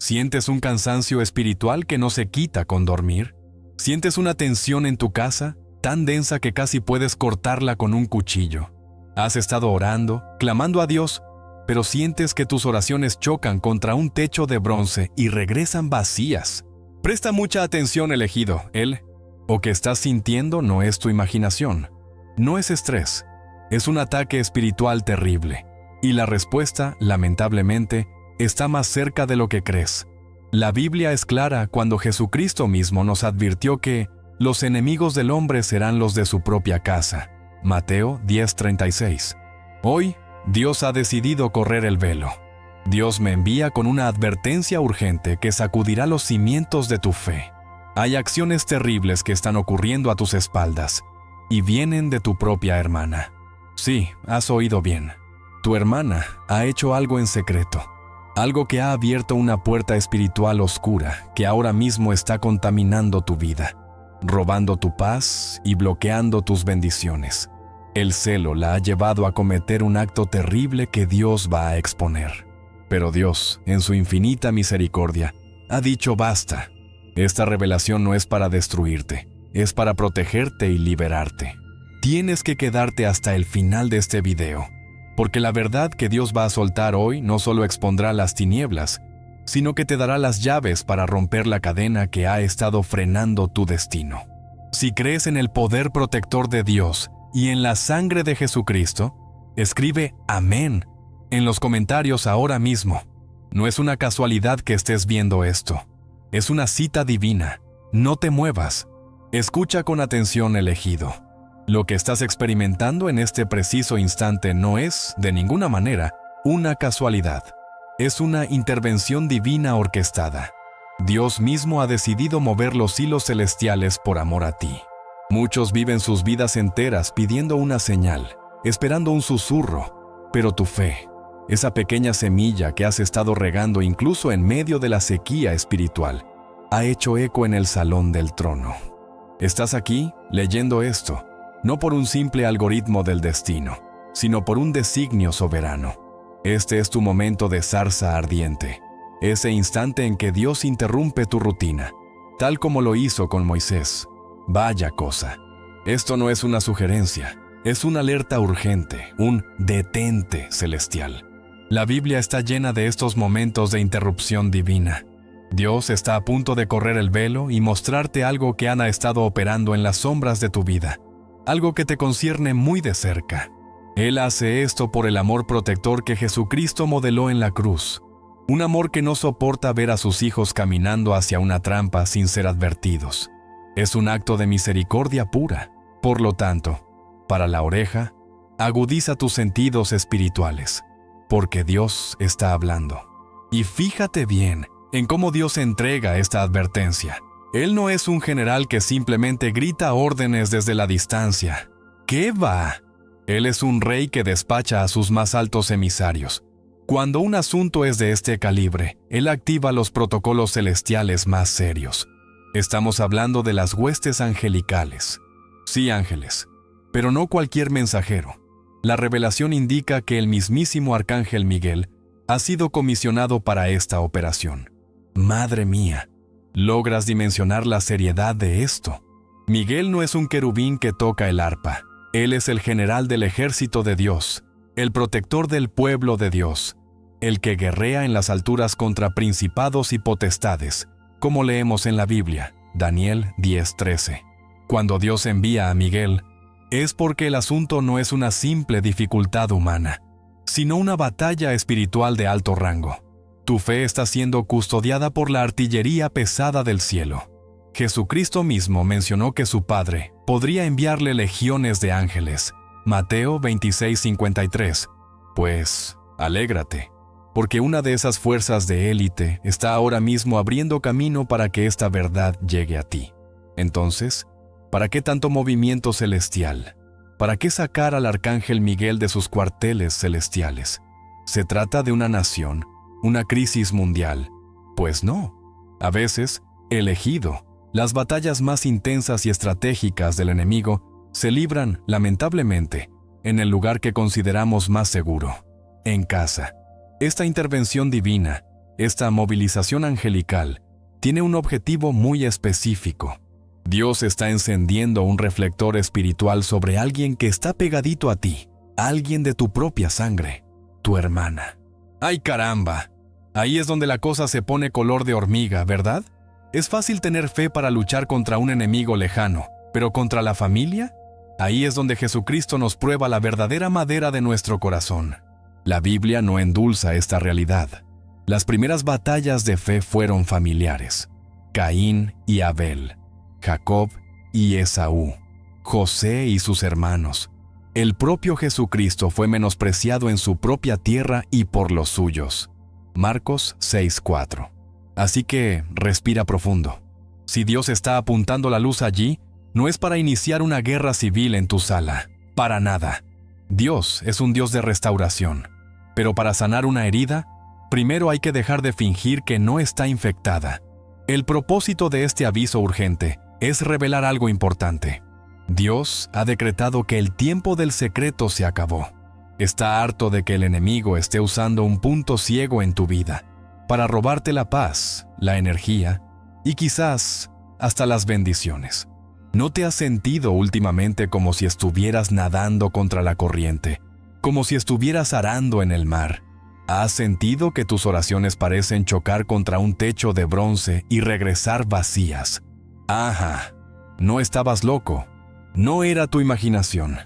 ¿Sientes un cansancio espiritual que no se quita con dormir? ¿Sientes una tensión en tu casa tan densa que casi puedes cortarla con un cuchillo? Has estado orando, clamando a Dios, pero sientes que tus oraciones chocan contra un techo de bronce y regresan vacías. Presta mucha atención, elegido. O que estás sintiendo no es tu imaginación. No es estrés. Es un ataque espiritual terrible. Y la respuesta, lamentablemente, está más cerca de lo que crees. La Biblia es clara cuando Jesucristo mismo nos advirtió que los enemigos del hombre serán los de su propia casa. Mateo 10:36. Hoy, Dios ha decidido correr el velo. Dios me envía con una advertencia urgente que sacudirá los cimientos de tu fe. Hay acciones terribles que están ocurriendo a tus espaldas y vienen de tu propia hermana. Sí, has oído bien. Tu hermana ha hecho algo en secreto. Algo que ha abierto una puerta espiritual oscura que ahora mismo está contaminando tu vida, robando tu paz y bloqueando tus bendiciones. El celo la ha llevado a cometer un acto terrible que Dios va a exponer. Pero Dios, en su infinita misericordia, ha dicho basta. Esta revelación no es para destruirte, es para protegerte y liberarte. Tienes que quedarte hasta el final de este video, porque la verdad que Dios va a soltar hoy no solo expondrá las tinieblas, sino que te dará las llaves para romper la cadena que ha estado frenando tu destino. Si crees en el poder protector de Dios y en la sangre de Jesucristo, escribe amén en los comentarios ahora mismo. No es una casualidad que estés viendo esto. Es una cita divina. No te muevas. Escucha con atención, elegido. Lo que estás experimentando en este preciso instante no es, de ninguna manera, una casualidad. Es una intervención divina orquestada. Dios mismo ha decidido mover los hilos celestiales por amor a ti. Muchos viven sus vidas enteras pidiendo una señal, esperando un susurro, pero tu fe, esa pequeña semilla que has estado regando incluso en medio de la sequía espiritual, ha hecho eco en el salón del trono. Estás aquí leyendo esto, no por un simple algoritmo del destino, sino por un designio soberano. Este es tu momento de zarza ardiente, ese instante en que Dios interrumpe tu rutina, tal como lo hizo con Moisés. Vaya cosa. Esto no es una sugerencia, es una alerta urgente, un detente celestial. La Biblia está llena de estos momentos de interrupción divina. Dios está a punto de correr el velo y mostrarte algo que ha estado operando en las sombras de tu vida, algo que te concierne muy de cerca. Él hace esto por el amor protector que Jesucristo modeló en la cruz, un amor que no soporta ver a sus hijos caminando hacia una trampa sin ser advertidos. Es un acto de misericordia pura. Por lo tanto, para la oreja, agudiza tus sentidos espirituales, porque Dios está hablando. Y fíjate bien en cómo Dios entrega esta advertencia. Él no es un general que simplemente grita órdenes desde la distancia. ¿Qué va? Él es un rey que despacha a sus más altos emisarios. Cuando un asunto es de este calibre, Él activa los protocolos celestiales más serios. Estamos hablando de las huestes angelicales. Sí, ángeles, pero no cualquier mensajero. La revelación indica que el mismísimo arcángel Miguel ha sido comisionado para esta operación. Madre mía, ¿logras dimensionar la seriedad de esto? Miguel no es un querubín que toca el arpa. Él es el general del ejército de Dios, el protector del pueblo de Dios, el que guerrea en las alturas contra principados y potestades, como leemos en la Biblia, Daniel 10:13. Cuando Dios envía a Miguel, es porque el asunto no es una simple dificultad humana, sino una batalla espiritual de alto rango. Tu fe está siendo custodiada por la artillería pesada del cielo. Jesucristo mismo mencionó que su Padre podría enviarle legiones de ángeles. Mateo 26:53. Pues, alégrate, porque una de esas fuerzas de élite está ahora mismo abriendo camino para que esta verdad llegue a ti. Entonces, ¿para qué tanto movimiento celestial? ¿Para qué sacar al arcángel Miguel de sus cuarteles celestiales? ¿Se trata de una nación, una crisis mundial? Pues no. A veces, elegido, las batallas más intensas y estratégicas del enemigo se libran, lamentablemente, en el lugar que consideramos más seguro, en casa. Esta intervención divina Esta movilización angelical tiene un objetivo muy específico. Dios está encendiendo un reflector espiritual sobre alguien que está pegadito a ti, alguien de tu propia sangre, tu hermana. ¡Ay, caramba! Ahí es donde la cosa se pone color de hormiga, ¿verdad? Es fácil tener fe para luchar contra un enemigo lejano, pero contra la familia, ahí es donde Jesucristo nos prueba la verdadera madera de nuestro corazón. La Biblia no endulza esta realidad. Las primeras batallas de fe fueron familiares. Caín y Abel, Jacob y Esaú, José y sus hermanos. El propio Jesucristo fue menospreciado en su propia tierra y por los suyos. Marcos 6:4. Así que respira profundo. Si Dios está apuntando la luz allí, no es para iniciar una guerra civil en tu sala. Para nada. Dios es un Dios de restauración. Pero para sanar una herida, primero hay que dejar de fingir que no está infectada. El propósito de este aviso urgente es revelar algo importante. Dios ha decretado que el tiempo del secreto se acabó. Está harto de que el enemigo esté usando un punto ciego en tu vida para robarte la paz, la energía y quizás hasta las bendiciones. ¿No te has sentido últimamente como si estuvieras nadando contra la corriente, como si estuvieras arando en el mar? ¿Has sentido que tus oraciones parecen chocar contra un techo de bronce y regresar vacías? Ajá, no estabas loco. No era tu imaginación.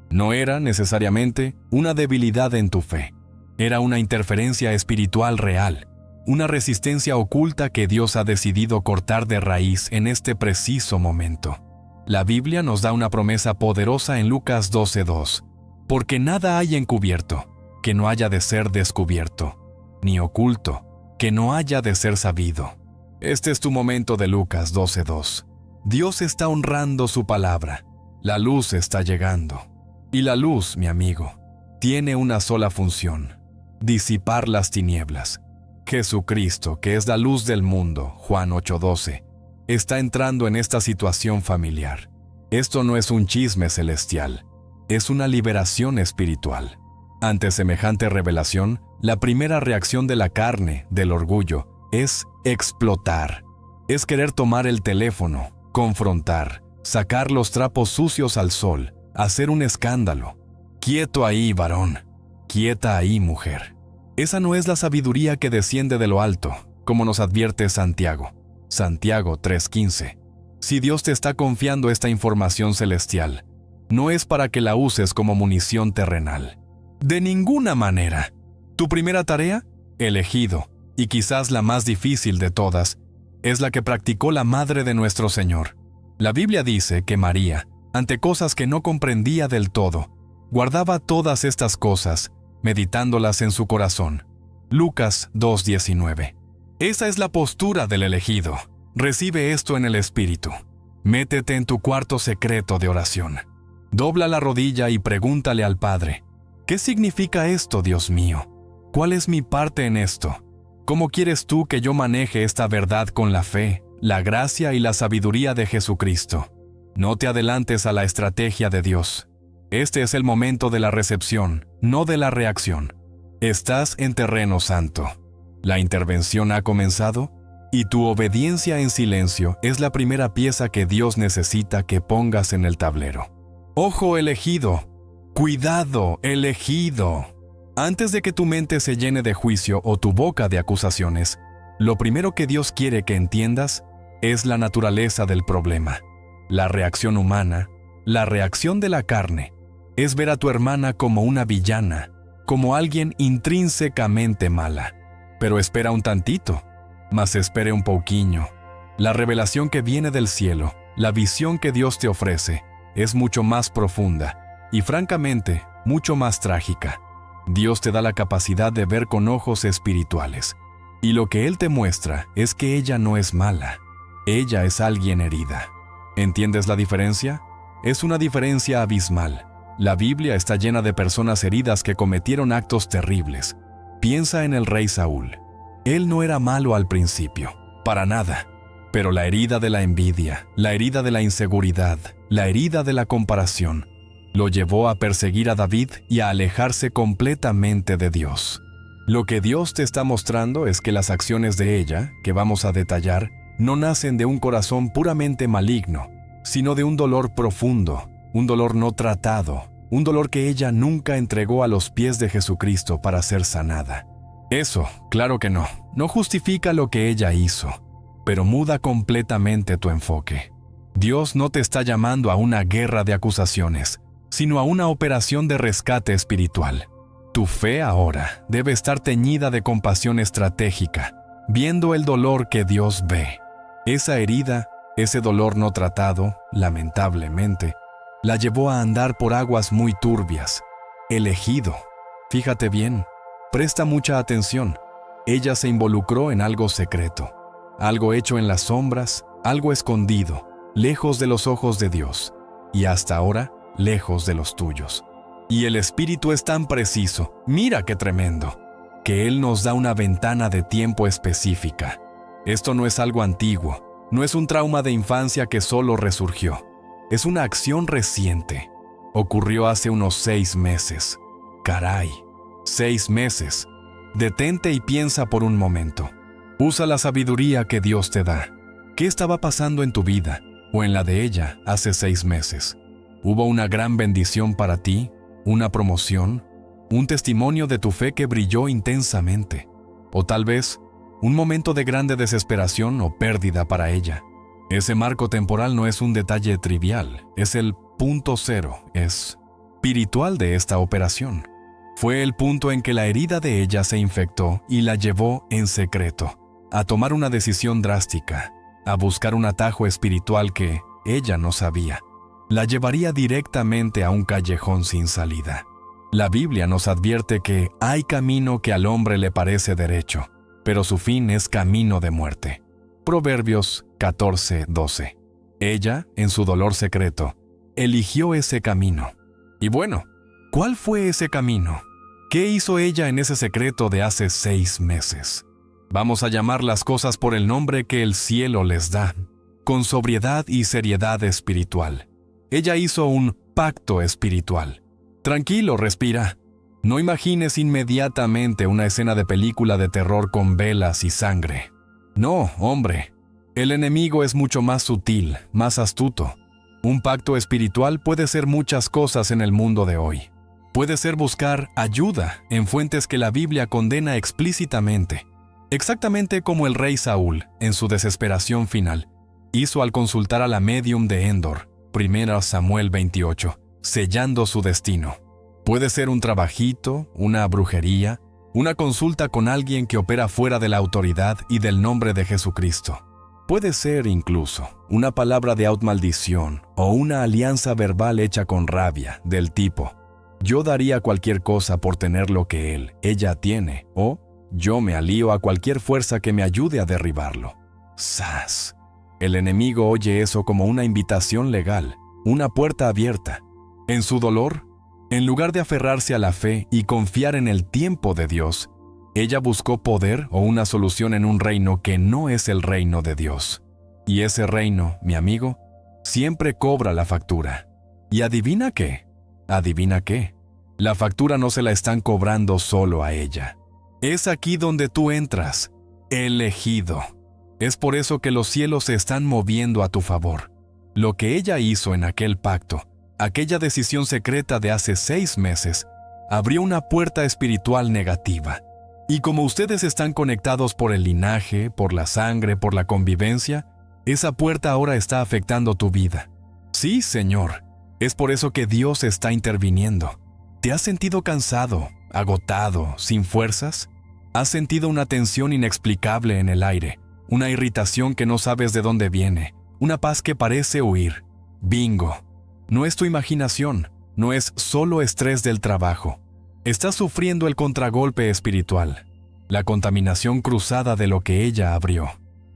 No era necesariamente una debilidad en tu fe. Era una interferencia espiritual real, una resistencia oculta que Dios ha decidido cortar de raíz en este preciso momento. La Biblia nos da una promesa poderosa en Lucas 12:2. Porque nada hay encubierto que no haya de ser descubierto, ni oculto que no haya de ser sabido. Este es tu momento de Lucas 12:2. Dios está honrando su palabra. La luz está llegando. Y la luz, mi amigo, tiene una sola función: disipar las tinieblas. Jesucristo, que es la luz del mundo, Juan 8:12, está entrando en esta situación familiar. Esto no es un chisme celestial, es una liberación espiritual. Ante semejante revelación, la primera reacción de la carne, del orgullo, es explotar. Es querer tomar el teléfono, confrontar, sacar los trapos sucios al sol, hacer un escándalo. Quieto ahí, varón. Quieta ahí, mujer. Esa no es la sabiduría que desciende de lo alto, como nos advierte Santiago. Santiago 3:15. Si Dios te está confiando esta información celestial, no es para que la uses como munición terrenal. De ninguna manera. Tu primera tarea, elegido, y quizás la más difícil de todas, es la que practicó la Madre de nuestro Señor. La Biblia dice que María, ante cosas que no comprendía del todo, guardaba todas estas cosas, meditándolas en su corazón. Lucas 2:19. Esa es la postura del elegido. Recibe esto en el Espíritu. Métete en tu cuarto secreto de oración. Dobla la rodilla y pregúntale al Padre: ¿qué significa esto, Dios mío? ¿Cuál es mi parte en esto? ¿Cómo quieres tú que yo maneje esta verdad con la fe, la gracia y la sabiduría de Jesucristo? No te adelantes a la estrategia de Dios. Este es el momento de la recepción, no de la reacción. Estás en terreno santo. La intervención ha comenzado y tu obediencia en silencio es la primera pieza que Dios necesita que pongas en el tablero. ¡Ojo, elegido! ¡Cuidado, elegido! Antes de que tu mente se llene de juicio o tu boca de acusaciones, lo primero que Dios quiere que entiendas es la naturaleza del problema. La reacción humana, la reacción de la carne, es ver a tu hermana como una villana, como alguien intrínsecamente mala. Pero espera un tantito, mas espere un poquillo. La revelación que viene del cielo, la visión que Dios te ofrece, es mucho más profunda y francamente, mucho más trágica. Dios te da la capacidad de ver con ojos espirituales. Y lo que Él te muestra es que ella no es mala. Ella es alguien herida. ¿Entiendes la diferencia? Es una diferencia abismal. La Biblia está llena de personas heridas que cometieron actos terribles. Piensa en el rey Saúl. Él no era malo al principio, para nada. Pero la herida de la envidia, la herida de la inseguridad, la herida de la comparación, lo llevó a perseguir a David y a alejarse completamente de Dios. Lo que Dios te está mostrando es que las acciones de ella, que vamos a detallar, no nacen de un corazón puramente maligno, sino de un dolor profundo, un dolor no tratado, un dolor que ella nunca entregó a los pies de Jesucristo para ser sanada. Eso, claro que no justifica lo que ella hizo, pero muda completamente tu enfoque. Dios no te está llamando a una guerra de acusaciones, sino a una operación de rescate espiritual. Tu fe ahora debe estar teñida de compasión estratégica, viendo el dolor que Dios ve. Esa herida, ese dolor no tratado, lamentablemente, la llevó a andar por aguas muy turbias. Elegido. Fíjate bien, presta mucha atención. Ella se involucró en algo secreto, algo hecho en las sombras, algo escondido, lejos de los ojos de Dios, y hasta ahora, lejos de los tuyos. Y el Espíritu es tan preciso, mira qué tremendo, que Él nos da una ventana de tiempo específica. Esto no es algo antiguo, no es un trauma de infancia que solo resurgió. Es una acción reciente. Ocurrió hace unos 6 meses. Caray, 6 meses. Detente y piensa por un momento. Usa la sabiduría que Dios te da. ¿Qué estaba pasando en tu vida o en la de ella hace 6 meses? ¿Hubo una gran bendición para ti? ¿Una promoción? ¿Un testimonio de tu fe que brilló intensamente? ¿O tal vez un momento de grande desesperación o pérdida para ella? Ese marco temporal no es un detalle trivial, es el punto cero, es espiritual de esta operación. Fue el punto en que la herida de ella se infectó y la llevó en secreto a tomar una decisión drástica, a buscar un atajo espiritual que ella no sabía. La llevaría directamente a un callejón sin salida. La Biblia nos advierte que hay camino que al hombre le parece derecho, pero su fin es camino de muerte. Proverbios 14:12. Ella, en su dolor secreto, eligió ese camino. Y bueno, ¿cuál fue ese camino? ¿Qué hizo ella en ese secreto de hace 6 meses? Vamos a llamar las cosas por el nombre que el cielo les da, con sobriedad y seriedad espiritual. Ella hizo un pacto espiritual. Tranquilo, respira. No imagines inmediatamente una escena de película de terror con velas y sangre. No, hombre. El enemigo es mucho más sutil, más astuto. Un pacto espiritual puede ser muchas cosas en el mundo de hoy. Puede ser buscar ayuda en fuentes que la Biblia condena explícitamente. Exactamente como el rey Saúl, en su desesperación final, hizo al consultar a la médium de Endor, 1 Samuel 28, sellando su destino. Puede ser un trabajito, una brujería, una consulta con alguien que opera fuera de la autoridad y del nombre de Jesucristo. Puede ser incluso una palabra de maldición o una alianza verbal hecha con rabia, del tipo: yo daría cualquier cosa por tener lo que ella tiene, o yo me alío a cualquier fuerza que me ayude a derribarlo. ¡Sas! El enemigo oye eso como una invitación legal, una puerta abierta. En su dolor, en lugar de aferrarse a la fe y confiar en el tiempo de Dios, ella buscó poder o una solución en un reino que no es el reino de Dios. Y ese reino, mi amigo, siempre cobra la factura. ¿Y adivina qué? ¿Adivina qué? La factura no se la están cobrando solo a ella. Es aquí donde tú entras, elegido. Es por eso que los cielos se están moviendo a tu favor. Lo que ella hizo en aquel pacto, aquella decisión secreta de hace 6 meses, abrió una puerta espiritual negativa. Y como ustedes están conectados por el linaje, por la sangre, por la convivencia, esa puerta ahora está afectando tu vida. Sí, Señor, es por eso que Dios está interviniendo. ¿Te has sentido cansado, agotado, sin fuerzas? ¿Has sentido una tensión inexplicable en el aire? Una irritación que no sabes de dónde viene, una paz que parece huir. Bingo. No es tu imaginación, no es solo estrés del trabajo. Estás sufriendo el contragolpe espiritual, la contaminación cruzada de lo que ella abrió.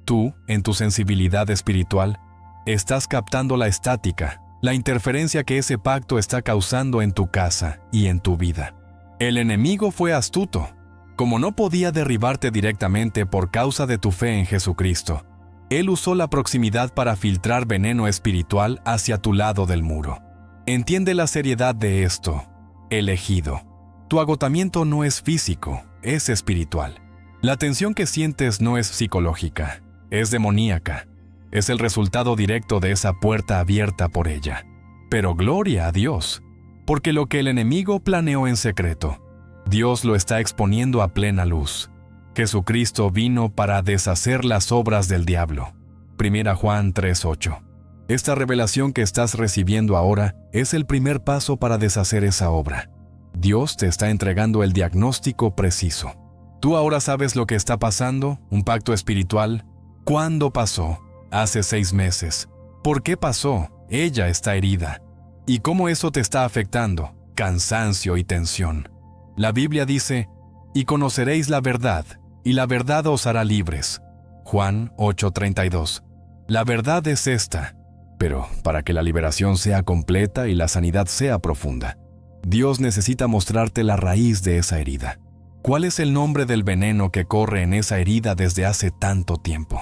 Tú, en tu sensibilidad espiritual, estás captando la estática, la interferencia que ese pacto está causando en tu casa y en tu vida. El enemigo fue astuto. Como no podía derribarte directamente por causa de tu fe en Jesucristo, él usó la proximidad para filtrar veneno espiritual hacia tu lado del muro. Entiende la seriedad de esto, elegido. Tu agotamiento no es físico, es espiritual. La tensión que sientes no es psicológica, es demoníaca. Es el resultado directo de esa puerta abierta por ella. Pero gloria a Dios, porque lo que el enemigo planeó en secreto, Dios lo está exponiendo a plena luz. Jesucristo vino para deshacer las obras del diablo. 1 Juan 3:8. Esta revelación que estás recibiendo ahora es el primer paso para deshacer esa obra. Dios te está entregando el diagnóstico preciso. Tú ahora sabes lo que está pasando, un pacto espiritual. ¿Cuándo pasó? Hace 6 meses. ¿Por qué pasó? Ella está herida. ¿Y cómo eso te está afectando? Cansancio y tensión. La Biblia dice, y conoceréis la verdad, y la verdad os hará libres. Juan 8:32. La verdad es esta, pero para que la liberación sea completa y la sanidad sea profunda, Dios necesita mostrarte la raíz de esa herida. ¿Cuál es el nombre del veneno que corre en esa herida desde hace tanto tiempo?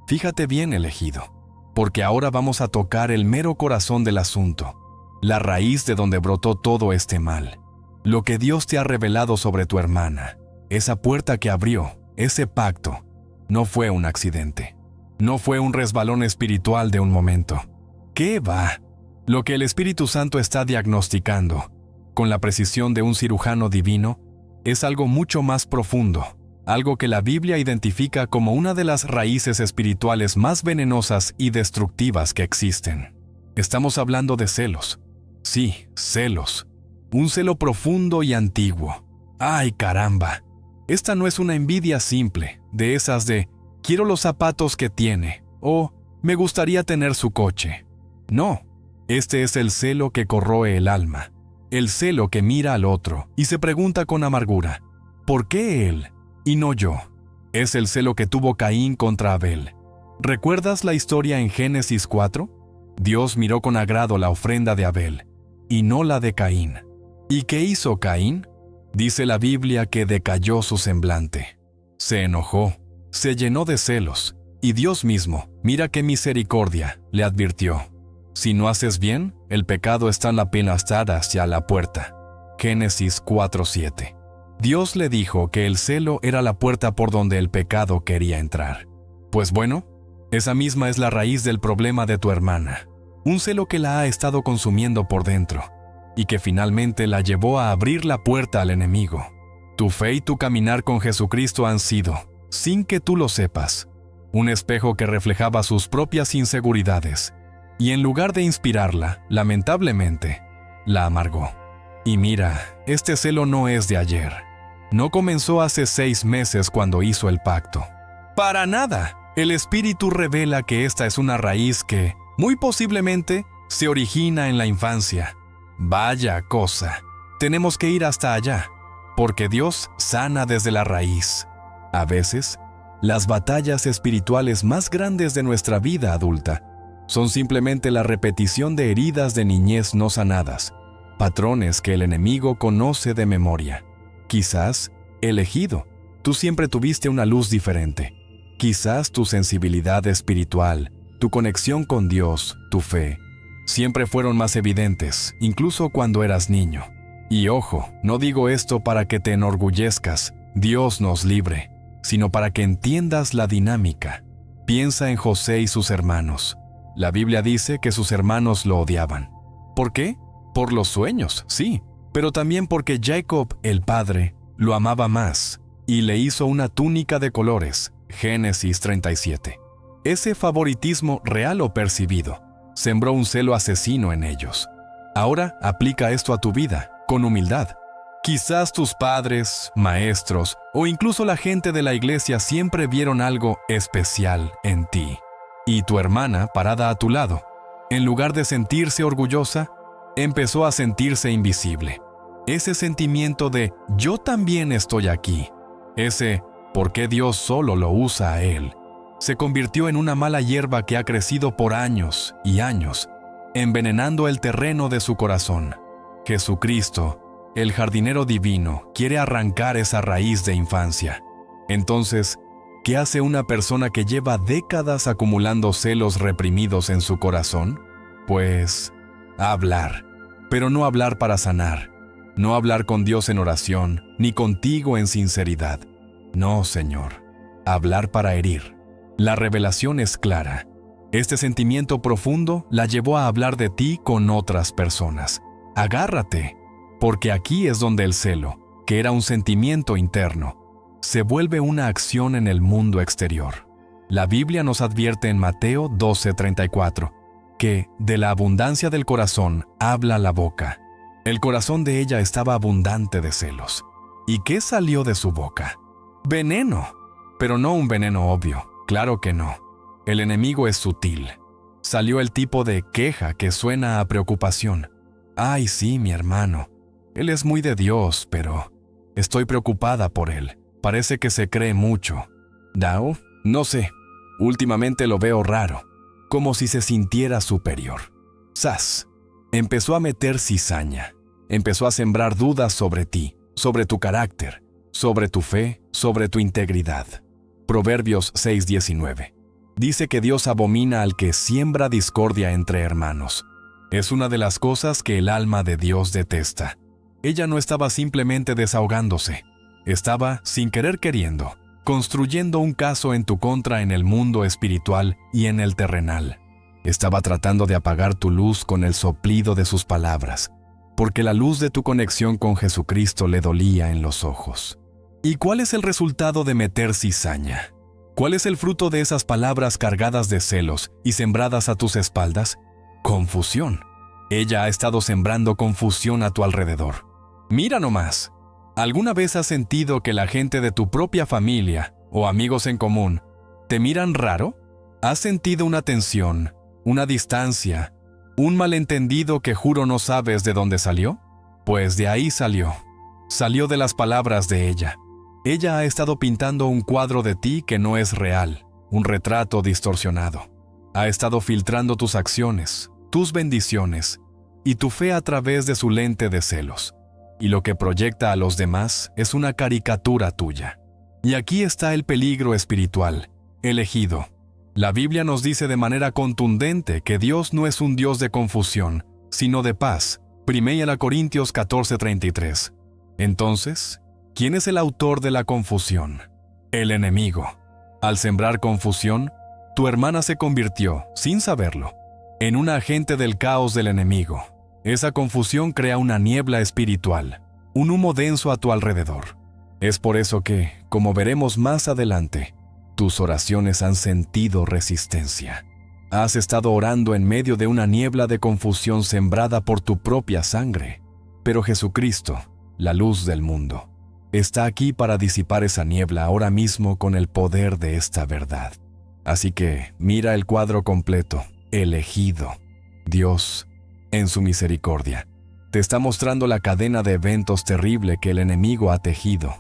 Fíjate bien, elegido, porque ahora vamos a tocar el mero corazón del asunto, la raíz de donde brotó todo este mal. Lo que Dios te ha revelado sobre tu hermana, esa puerta que abrió, ese pacto, no fue un accidente. No fue un resbalón espiritual de un momento. ¿Qué va? Lo que el Espíritu Santo está diagnosticando, con la precisión de un cirujano divino, es algo mucho más profundo, algo que la Biblia identifica como una de las raíces espirituales más venenosas y destructivas que existen. Estamos hablando de celos. Sí, celos. Un celo profundo y antiguo. ¡Ay, caramba! Esta no es una envidia simple, de esas de quiero los zapatos que tiene, o me gustaría tener su coche. No, este es el celo que corroe el alma, el celo que mira al otro y se pregunta con amargura, ¿por qué él y no yo? Es el celo que tuvo Caín contra Abel. ¿Recuerdas la historia en Génesis 4? Dios miró con agrado la ofrenda de Abel, y no la de Caín. ¿Y qué hizo Caín? Dice la Biblia que decayó su semblante. Se enojó, se llenó de celos, y Dios mismo, mira qué misericordia, le advirtió. Si no haces bien, el pecado está en la penastada hacia la puerta. Génesis 4:7. Dios le dijo que el celo era la puerta por donde el pecado quería entrar. Pues bueno, esa misma es la raíz del problema de tu hermana. Un celo que la ha estado consumiendo por dentro, y que finalmente la llevó a abrir la puerta al enemigo. Tu fe y tu caminar con Jesucristo han sido, sin que tú lo sepas, un espejo que reflejaba sus propias inseguridades, y en lugar de inspirarla, lamentablemente, la amargó. Y mira, este celo no es de ayer. No comenzó hace 6 meses cuando hizo el pacto. ¡Para nada! El Espíritu revela que esta es una raíz que, muy posiblemente, se origina en la infancia. Vaya cosa. Tenemos que ir hasta allá, porque Dios sana desde la raíz. A veces, las batallas espirituales más grandes de nuestra vida adulta son simplemente la repetición de heridas de niñez no sanadas, patrones que el enemigo conoce de memoria. Quizás, elegido, tú siempre tuviste una luz diferente. Quizás tu sensibilidad espiritual, tu conexión con Dios, tu fe, siempre fueron más evidentes, incluso cuando eras niño. Y ojo, no digo esto para que te enorgullezcas, Dios nos libre, sino para que entiendas la dinámica. Piensa en José y sus hermanos. La Biblia dice que sus hermanos lo odiaban. ¿Por qué? Por los sueños, sí, pero también porque Jacob, el padre, lo amaba más y le hizo una túnica de colores. Génesis 37. Ese favoritismo real o percibido sembró un celo asesino en ellos. Ahora aplica esto a tu vida, con humildad. Quizás tus padres, maestros o incluso la gente de la iglesia siempre vieron algo especial en ti. Y tu hermana, parada a tu lado, en lugar de sentirse orgullosa, empezó a sentirse invisible. Ese sentimiento de yo también estoy aquí, ese ¿por qué Dios solo lo usa a él?, se convirtió en una mala hierba que ha crecido por años y años, envenenando el terreno de su corazón. Jesucristo, el jardinero divino, quiere arrancar esa raíz de infancia. Entonces, ¿qué hace una persona que lleva décadas acumulando celos reprimidos en su corazón? Pues, hablar, pero no hablar para sanar. No hablar con Dios en oración, ni contigo en sinceridad. No, Señor. Hablar para herir. La revelación es clara. Este sentimiento profundo la llevó a hablar de ti con otras personas. Agárrate, porque aquí es donde el celo, que era un sentimiento interno, se vuelve una acción en el mundo exterior. La Biblia nos advierte en Mateo 12:34 que de la abundancia del corazón habla la boca. El corazón de ella estaba abundante de celos. ¿Y qué salió de su boca? Veneno, pero no un veneno obvio, claro que no. El enemigo es sutil. Salió el tipo de queja que suena a preocupación. Ay, sí, mi hermano. Él es muy de Dios, pero estoy preocupada por él. Parece que se cree mucho. ¿Dao? No sé. Últimamente lo veo raro, como si se sintiera superior. ¡Zas! Empezó a meter cizaña. Empezó a sembrar dudas sobre ti, sobre tu carácter, sobre tu fe, sobre tu integridad. Proverbios 6:19. Dice que Dios abomina al que siembra discordia entre hermanos. Es una de las cosas que el alma de Dios detesta. Ella no estaba simplemente desahogándose. Estaba, sin querer queriendo, construyendo un caso en tu contra en el mundo espiritual y en el terrenal. Estaba tratando de apagar tu luz con el soplido de sus palabras, porque la luz de tu conexión con Jesucristo le dolía en los ojos. ¿Y cuál es el resultado de meter cizaña? ¿Cuál es el fruto de esas palabras cargadas de celos y sembradas a tus espaldas? Confusión. Ella ha estado sembrando confusión a tu alrededor. Mira nomás. ¿Alguna vez has sentido que la gente de tu propia familia o amigos en común te miran raro? ¿Has sentido una tensión, una distancia, un malentendido que juro no sabes de dónde salió? Pues de ahí salió. Salió de las palabras de ella. Ella ha estado pintando un cuadro de ti que no es real, un retrato distorsionado. Ha estado filtrando tus acciones, tus bendiciones y tu fe a través de su lente de celos. Y lo que proyecta a los demás es una caricatura tuya. Y aquí está el peligro espiritual, elegido. La Biblia nos dice de manera contundente que Dios no es un Dios de confusión, sino de paz. 1 Corintios 14:33. Entonces, ¿quién es el autor de la confusión? El enemigo. Al sembrar confusión, tu hermana se convirtió, sin saberlo, en un agente del caos del enemigo. Esa confusión crea una niebla espiritual, un humo denso a tu alrededor. Es por eso que, como veremos más adelante, tus oraciones han sentido resistencia. Has estado orando en medio de una niebla de confusión sembrada por tu propia sangre. Pero Jesucristo, la luz del mundo, está aquí para disipar esa niebla ahora mismo con el poder de esta verdad. Así que mira el cuadro completo, elegido. Dios, en su misericordia, te está mostrando la cadena de eventos terrible que el enemigo ha tejido.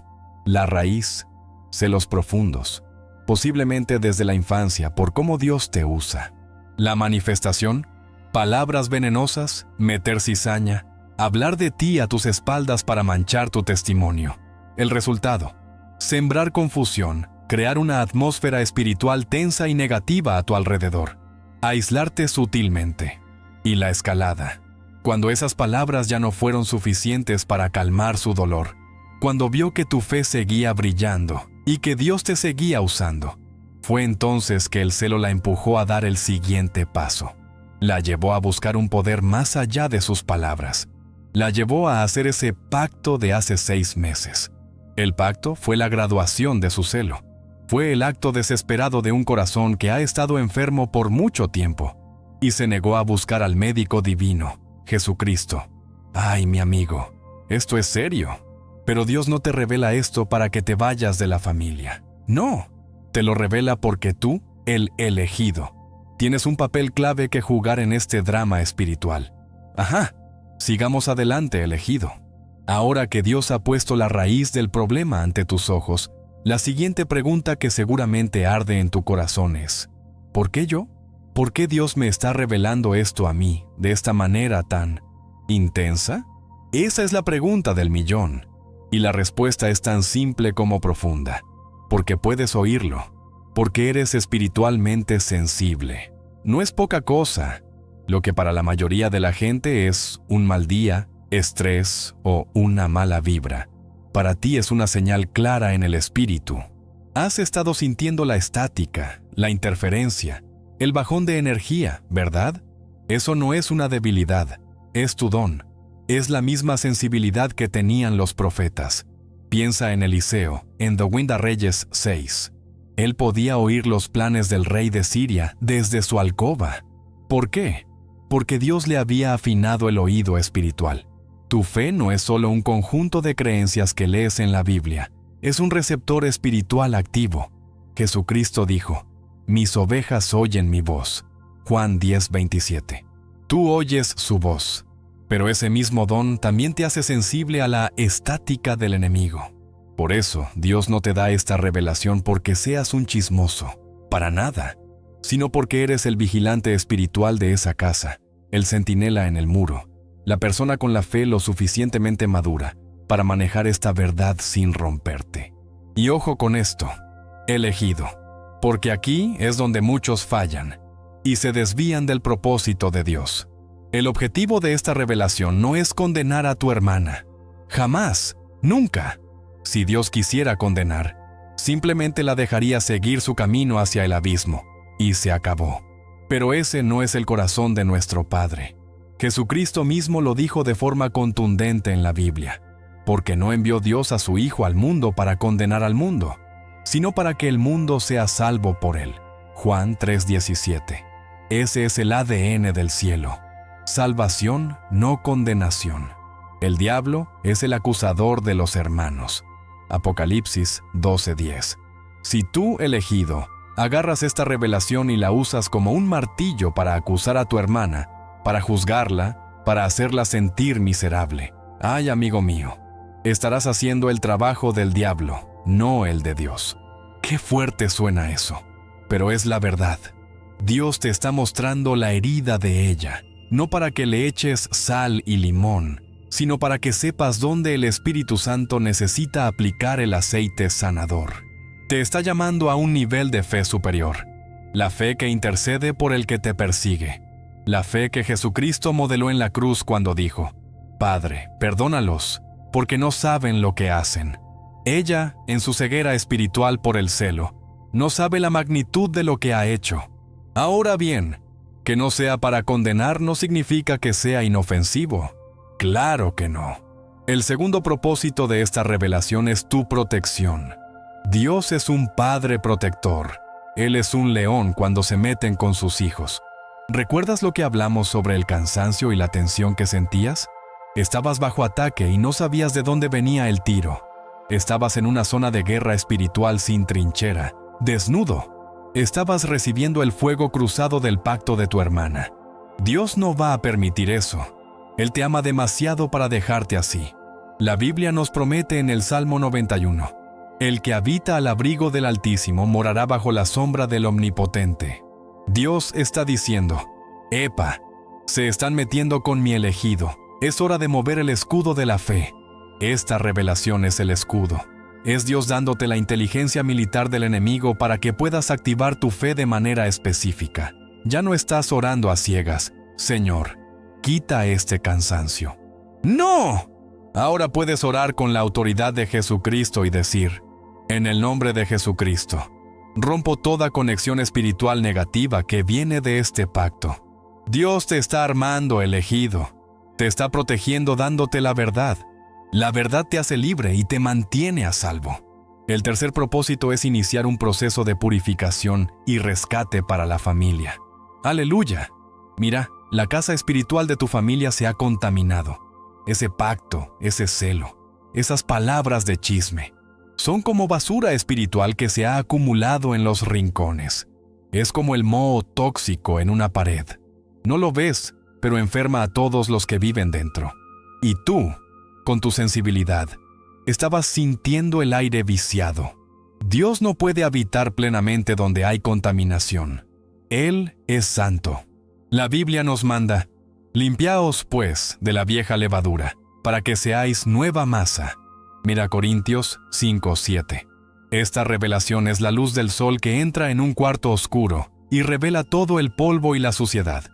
La raíz, celos profundos, posiblemente desde la infancia por cómo Dios te usa. La manifestación, palabras venenosas, meter cizaña, hablar de ti a tus espaldas para manchar tu testimonio. El resultado, sembrar confusión, crear una atmósfera espiritual tensa y negativa a tu alrededor, aislarte sutilmente. Y la escalada, cuando esas palabras ya no fueron suficientes para calmar su dolor, cuando vio que tu fe seguía brillando y que Dios te seguía usando, fue entonces que el celo la empujó a dar el siguiente paso. La llevó a buscar un poder más allá de sus palabras. La llevó a hacer ese pacto de hace 6 meses. El pacto fue la graduación de su celo. Fue el acto desesperado de un corazón que ha estado enfermo por mucho tiempo y se negó a buscar al médico divino, Jesucristo. Ay, mi amigo, esto es serio. Pero Dios no te revela esto para que te vayas de la familia. No, te lo revela porque tú, el elegido, tienes un papel clave que jugar en este drama espiritual. Ajá, sigamos adelante, elegido. Ahora que Dios ha puesto la raíz del problema ante tus ojos, la siguiente pregunta que seguramente arde en tu corazón es: ¿por qué yo? ¿Por qué Dios me está revelando esto a mí de esta manera tan intensa? Esa es la pregunta del millón. Y la respuesta es tan simple como profunda. Porque puedes oírlo. Porque eres espiritualmente sensible. No es poca cosa. Lo que para la mayoría de la gente es un mal día, estrés o una mala vibra. Para ti es una señal clara en el espíritu. Has estado sintiendo la estática, la interferencia, el bajón de energía, ¿verdad? Eso no es una debilidad, es tu don. Es la misma sensibilidad que tenían los profetas. Piensa en Eliseo, en 2 Reyes 6. Él podía oír los planes del rey de Siria desde su alcoba. ¿Por qué? Porque Dios le había afinado el oído espiritual. Tu fe no es solo un conjunto de creencias que lees en la Biblia, es un receptor espiritual activo. Jesucristo dijo, «Mis ovejas oyen mi voz». Juan 10:27. Tú oyes su voz, pero ese mismo don también te hace sensible a la estática del enemigo. Por eso, Dios no te da esta revelación porque seas un chismoso, para nada, sino porque eres el vigilante espiritual de esa casa, el centinela en el muro, la persona con la fe lo suficientemente madura para manejar esta verdad sin romperte. Y ojo con esto, elegido, porque aquí es donde muchos fallan y se desvían del propósito de Dios. El objetivo de esta revelación no es condenar a tu hermana. Jamás, nunca. Si Dios quisiera condenar, simplemente la dejaría seguir su camino hacia el abismo, y se acabó. Pero ese no es el corazón de nuestro Padre. Jesucristo mismo lo dijo de forma contundente en la Biblia, porque no envió Dios a su Hijo al mundo para condenar al mundo, sino para que el mundo sea salvo por él. Juan 3:17. Ese es el ADN del cielo. Salvación, no condenación. El diablo es el acusador de los hermanos. Apocalipsis 12:10. Si tú, elegido, agarras esta revelación y la usas como un martillo para acusar a tu hermana, para juzgarla, para hacerla sentir miserable, ay, amigo mío, estarás haciendo el trabajo del diablo, no el de Dios. Qué fuerte suena eso, pero es la verdad. Dios te está mostrando la herida de ella, no para que le eches sal y limón, sino para que sepas dónde el Espíritu Santo necesita aplicar el aceite sanador. Te está llamando a un nivel de fe superior, la fe que intercede por el que te persigue, la fe que Jesucristo modeló en la cruz cuando dijo, «Padre, perdónalos, porque no saben lo que hacen». Ella, en su ceguera espiritual por el celo, no sabe la magnitud de lo que ha hecho. Ahora bien, que no sea para condenar no significa que sea inofensivo. Claro que no. El segundo propósito de esta revelación es tu protección. Dios es un padre protector. Él es un león cuando se meten con sus hijos. ¿Recuerdas lo que hablamos sobre el cansancio y la tensión que sentías? Estabas bajo ataque y no sabías de dónde venía el tiro. Estabas en una zona de guerra espiritual sin trinchera, desnudo. Estabas recibiendo el fuego cruzado del pacto de tu hermana. Dios no va a permitir eso. Él te ama demasiado para dejarte así. La Biblia nos promete en el Salmo 91, «El que habita al abrigo del Altísimo morará bajo la sombra del Omnipotente». Dios está diciendo, «Epa, se están metiendo con mi elegido. Es hora de mover el escudo de la fe». Esta revelación es el escudo. Es Dios dándote la inteligencia militar del enemigo para que puedas activar tu fe de manera específica. Ya no estás orando a ciegas. «Señor, quita este cansancio». ¡No! Ahora puedes orar con la autoridad de Jesucristo y decir, «En el nombre de Jesucristo, rompo toda conexión espiritual negativa que viene de este pacto». Dios te está armando, elegido. Te está protegiendo dándote la verdad. La verdad te hace libre y te mantiene a salvo. El tercer propósito es iniciar un proceso de purificación y rescate para la familia. ¡Aleluya! Mira, la casa espiritual de tu familia se ha contaminado. Ese pacto, ese celo, esas palabras de chisme, son como basura espiritual que se ha acumulado en los rincones. Es como el moho tóxico en una pared. No lo ves, pero enferma a todos los que viven dentro. Y tú, con tu sensibilidad, estabas sintiendo el aire viciado. Dios no puede habitar plenamente donde hay contaminación. Él es santo. La Biblia nos manda, «Limpiaos, pues, de la vieja levadura, para que seáis nueva masa». Mira Corintios 5:7. Esta revelación es la luz del sol que entra en un cuarto oscuro y revela todo el polvo y la suciedad.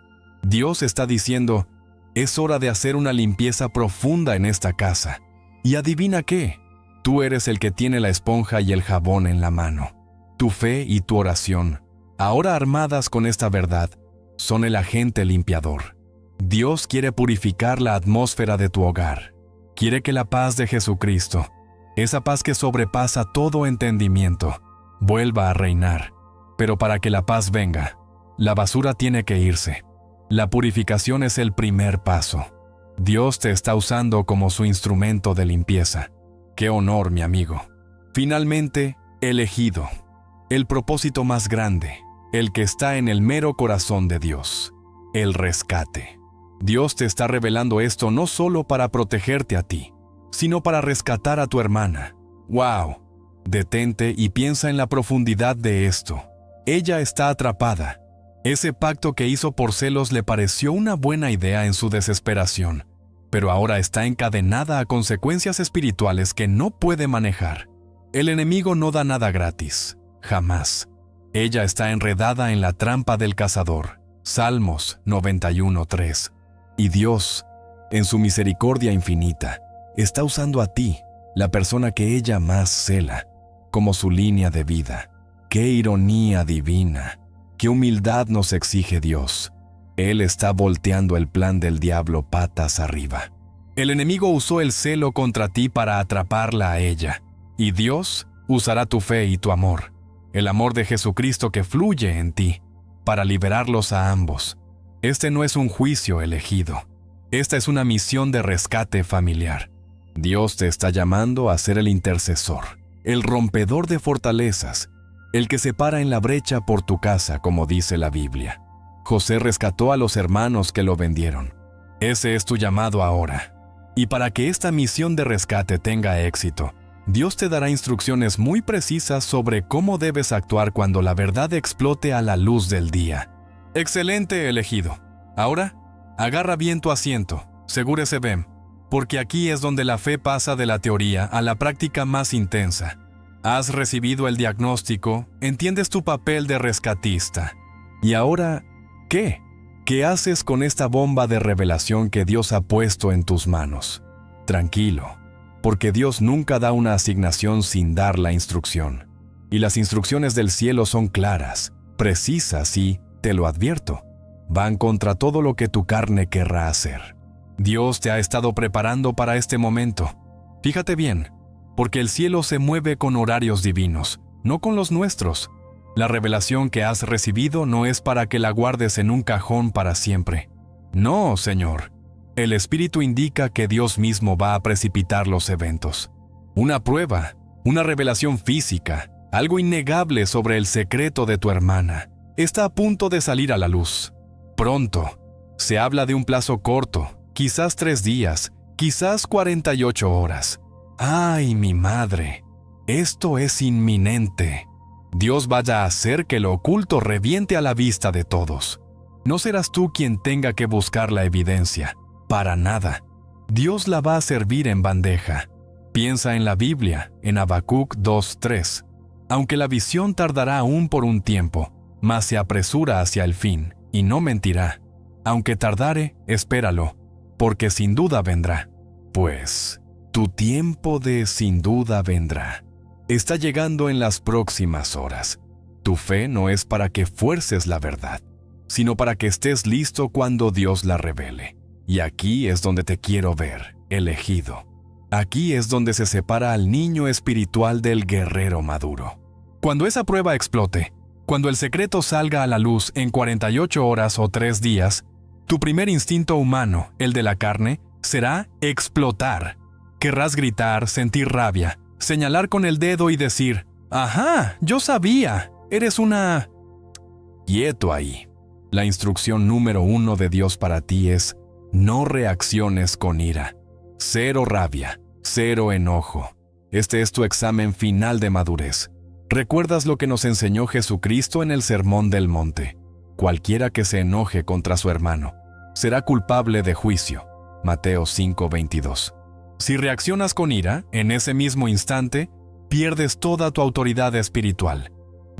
Dios está diciendo, Es hora de hacer una limpieza profunda en esta casa. Y adivina qué, tú eres el que tiene la esponja y el jabón en la mano. Tu fe y tu oración, ahora armadas con esta verdad, son el agente limpiador. Dios quiere purificar la atmósfera de tu hogar. Quiere que la paz de Jesucristo, esa paz que sobrepasa todo entendimiento, vuelva a reinar. Pero para que la paz venga, la basura tiene que irse. La purificación es el primer paso. Dios te está usando como su instrumento de limpieza. ¡Qué honor, mi amigo! Finalmente, elegido. El propósito más grande, el que está en el mero corazón de Dios. El rescate. Dios te está revelando esto no solo para protegerte a ti, sino para rescatar a tu hermana. ¡Wow! Detente y piensa en la profundidad de esto. Ella está atrapada. Ese pacto que hizo por celos le pareció una buena idea en su desesperación, pero ahora está encadenada a consecuencias espirituales que no puede manejar. El enemigo no da nada gratis, jamás. Ella está enredada en la trampa del cazador. Salmos 91:3. Y Dios, en su misericordia infinita, está usando a ti, la persona que ella más cela, como su línea de vida. ¡Qué ironía divina! ¡Qué humildad nos exige Dios! Él está volteando el plan del diablo patas arriba. El enemigo usó el celo contra ti para atraparla a ella, y Dios usará tu fe y tu amor, el amor de Jesucristo que fluye en ti, para liberarlos a ambos. Este no es un juicio elegido. Esta es una misión de rescate familiar. Dios te está llamando a ser el intercesor, el rompedor de fortalezas, el que se para en la brecha por tu casa, como dice la Biblia. José rescató a los hermanos que lo vendieron. Ese es tu llamado ahora. Y para que esta misión de rescate tenga éxito, Dios te dará instrucciones muy precisas sobre cómo debes actuar cuando la verdad explote a la luz del día. Excelente, elegido. Ahora, agarra bien tu asiento, segúrese bien, porque aquí es donde la fe pasa de la teoría a la práctica más intensa. Has recibido el diagnóstico, entiendes tu papel de rescatista. Y ahora, ¿qué? ¿Qué haces con esta bomba de revelación que Dios ha puesto en tus manos? Tranquilo, porque Dios nunca da una asignación sin dar la instrucción. Y las instrucciones del cielo son claras, precisas y, te lo advierto, van contra todo lo que tu carne querrá hacer. Dios te ha estado preparando para este momento. Fíjate bien, porque el cielo se mueve con horarios divinos, no con los nuestros. La revelación que has recibido no es para que la guardes en un cajón para siempre. No, Señor. El Espíritu indica que Dios mismo va a precipitar los eventos. Una prueba, una revelación física, algo innegable sobre el secreto de tu hermana, está a punto de salir a la luz. Pronto. Se habla de un plazo corto, quizás 3 días, quizás 48 horas. ¡Ay, mi madre! Esto es inminente. Dios vaya a hacer que lo oculto reviente a la vista de todos. No serás tú quien tenga que buscar la evidencia. Para nada. Dios la va a servir en bandeja. Piensa en la Biblia, en Habacuc 2:3. Aunque la visión tardará aún por un tiempo, mas se apresura hacia el fin, y no mentirá. Aunque tardare, espéralo, porque sin duda vendrá. Pues, tu tiempo de sin duda vendrá. Está llegando en las próximas horas. Tu fe no es para que fuerces la verdad, sino para que estés listo cuando Dios la revele. Y aquí es donde te quiero ver, elegido. Aquí es donde se separa al niño espiritual del guerrero maduro. Cuando esa prueba explote, cuando el secreto salga a la luz en 48 horas o 3 días, tu primer instinto humano, el de la carne, será explotar. Querrás gritar, sentir rabia, señalar con el dedo y decir, ¡ajá! ¡Yo sabía! ¡Eres una...! Quieto ahí. La instrucción número 1 de Dios para ti es: no reacciones con ira. 0 rabia, 0 enojo. Este es tu examen final de madurez. ¿Recuerdas lo que nos enseñó Jesucristo en el Sermón del Monte? Cualquiera que se enoje contra su hermano será culpable de juicio. Mateo 5:22. Si reaccionas con ira, en ese mismo instante, pierdes toda tu autoridad espiritual.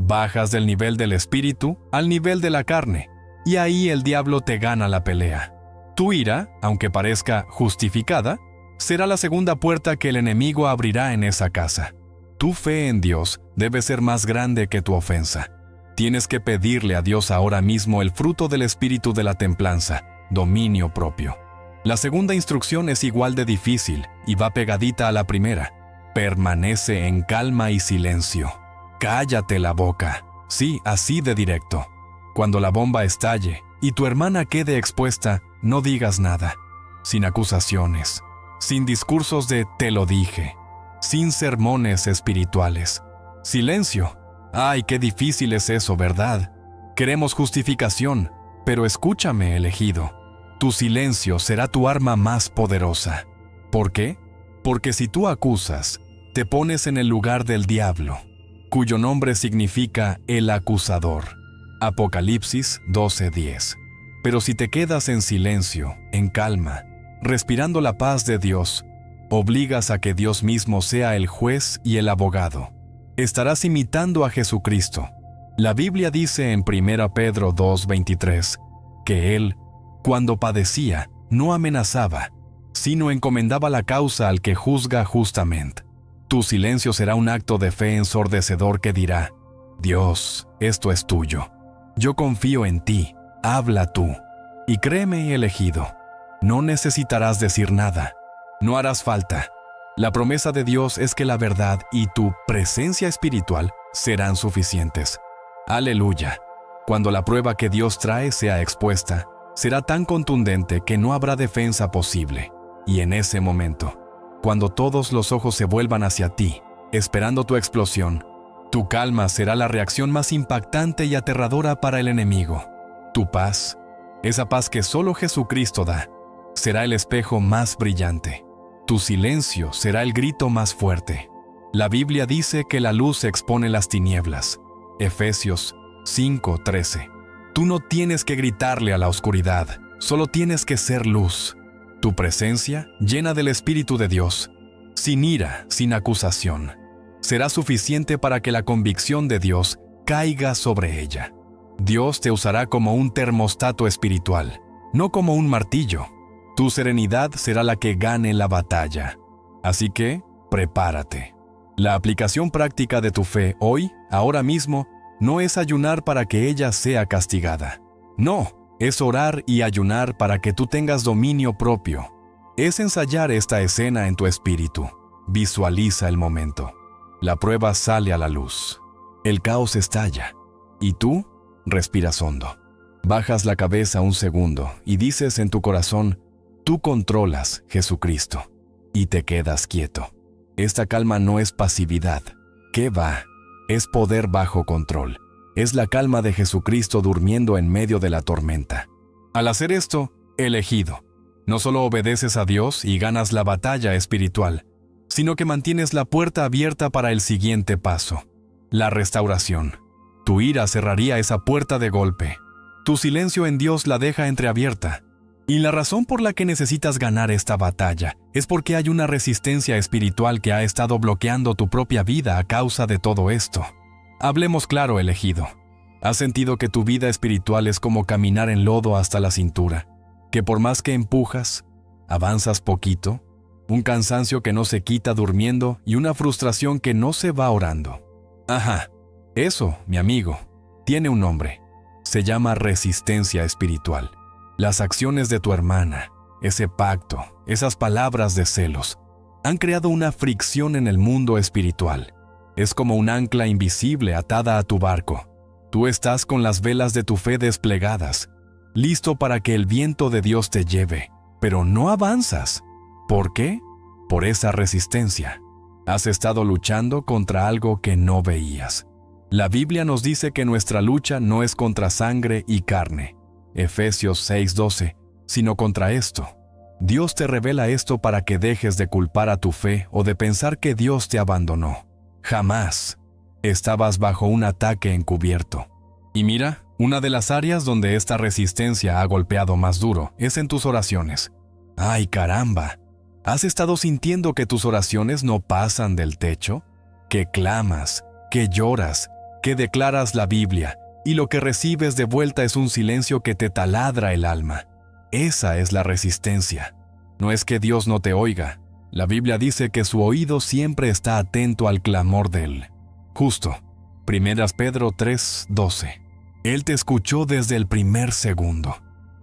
Bajas del nivel del espíritu al nivel de la carne, y ahí el diablo te gana la pelea. Tu ira, aunque parezca justificada, será la segunda puerta que el enemigo abrirá en esa casa. Tu fe en Dios debe ser más grande que tu ofensa. Tienes que pedirle a Dios ahora mismo el fruto del espíritu de la templanza, dominio propio. La segunda instrucción es igual de difícil y va pegadita a la primera. Permanece en calma y silencio. Cállate la boca. Sí, así de directo. Cuando la bomba estalle y tu hermana quede expuesta, no digas nada. Sin acusaciones, sin discursos de "te lo dije", sin sermones espirituales. Silencio. Ay, qué difícil es eso, ¿verdad? Queremos justificación, pero escúchame, elegido. Tu silencio será tu arma más poderosa. ¿Por qué? Porque si tú acusas, te pones en el lugar del diablo, cuyo nombre significa el acusador. Apocalipsis 12:10. Pero si te quedas en silencio, en calma, respirando la paz de Dios, obligas a que Dios mismo sea el juez y el abogado. Estarás imitando a Jesucristo. La Biblia dice en 1 Pedro 2:23 que Él, cuando padecía, no amenazaba, sino encomendaba la causa al que juzga justamente. Tu silencio será un acto de fe ensordecedor que dirá: Dios, esto es tuyo. Yo confío en ti, habla tú. Y créeme, elegido, no necesitarás decir nada, no harás falta. La promesa de Dios es que la verdad y tu presencia espiritual serán suficientes. Aleluya. Cuando la prueba que Dios trae sea expuesta, será tan contundente que no habrá defensa posible. Y en ese momento, cuando todos los ojos se vuelvan hacia ti, esperando tu explosión, tu calma será la reacción más impactante y aterradora para el enemigo. Tu paz, esa paz que solo Jesucristo da, será el espejo más brillante. Tu silencio será el grito más fuerte. La Biblia dice que la luz expone las tinieblas. Efesios 5:13. Tú no tienes que gritarle a la oscuridad, solo tienes que ser luz. Tu presencia, llena del Espíritu de Dios, sin ira, sin acusación, será suficiente para que la convicción de Dios caiga sobre ella. Dios te usará como un termostato espiritual, no como un martillo. Tu serenidad será la que gane la batalla. Así que, prepárate. La aplicación práctica de tu fe hoy, ahora mismo, no es ayunar para que ella sea castigada. No, es orar y ayunar para que tú tengas dominio propio. Es ensayar esta escena en tu espíritu. Visualiza el momento. La prueba sale a la luz. El caos estalla. Y tú, respiras hondo. Bajas la cabeza un segundo y dices en tu corazón: tú controlas, Jesucristo. Y te quedas quieto. Esta calma no es pasividad. ¿Qué va? Es poder bajo control. Es la calma de Jesucristo durmiendo en medio de la tormenta. Al hacer esto, elegido, no solo obedeces a Dios y ganas la batalla espiritual, sino que mantienes la puerta abierta para el siguiente paso, la restauración. Tu ira cerraría esa puerta de golpe. Tu silencio en Dios la deja entreabierta. Y la razón por la que necesitas ganar esta batalla es porque hay una resistencia espiritual que ha estado bloqueando tu propia vida a causa de todo esto. Hablemos claro, elegido. ¿Has sentido que tu vida espiritual es como caminar en lodo hasta la cintura? Que por más que empujas, avanzas poquito, un cansancio que no se quita durmiendo y una frustración que no se va orando. Ajá, eso, mi amigo, tiene un nombre. Se llama resistencia espiritual. Las acciones de tu hermana, ese pacto, esas palabras de celos, han creado una fricción en el mundo espiritual. Es como un ancla invisible atada a tu barco. Tú estás con las velas de tu fe desplegadas, listo para que el viento de Dios te lleve, pero no avanzas. ¿Por qué? Por esa resistencia. Has estado luchando contra algo que no veías. La Biblia nos dice que nuestra lucha no es contra sangre y carne, Efesios 6:12, sino contra esto. Dios te revela esto para que dejes de culpar a tu fe o de pensar que Dios te abandonó. Jamás. Estabas bajo un ataque encubierto. Y mira, una de las áreas donde esta resistencia ha golpeado más duro es en tus oraciones. ¡Ay, caramba! ¿Has estado sintiendo que tus oraciones no pasan del techo? Que clamas, que lloras, que declaras la Biblia, y lo que recibes de vuelta es un silencio que te taladra el alma. Esa es la resistencia. No es que Dios no te oiga. La Biblia dice que su oído siempre está atento al clamor del justo. 1 Pedro 3:12. Él te escuchó desde el primer segundo.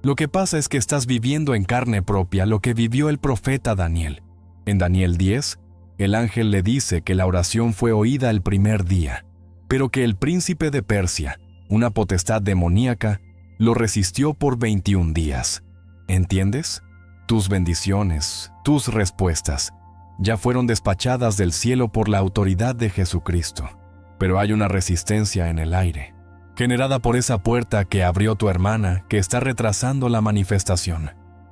Lo que pasa es que estás viviendo en carne propia lo que vivió el profeta Daniel. En Daniel 10, el ángel le dice que la oración fue oída el primer día, pero que el príncipe de Persia, una potestad demoníaca, lo resistió por 21 días. ¿Entiendes? Tus bendiciones, tus respuestas, ya fueron despachadas del cielo por la autoridad de Jesucristo. Pero hay una resistencia en el aire, generada por esa puerta que abrió tu hermana, que está retrasando la manifestación.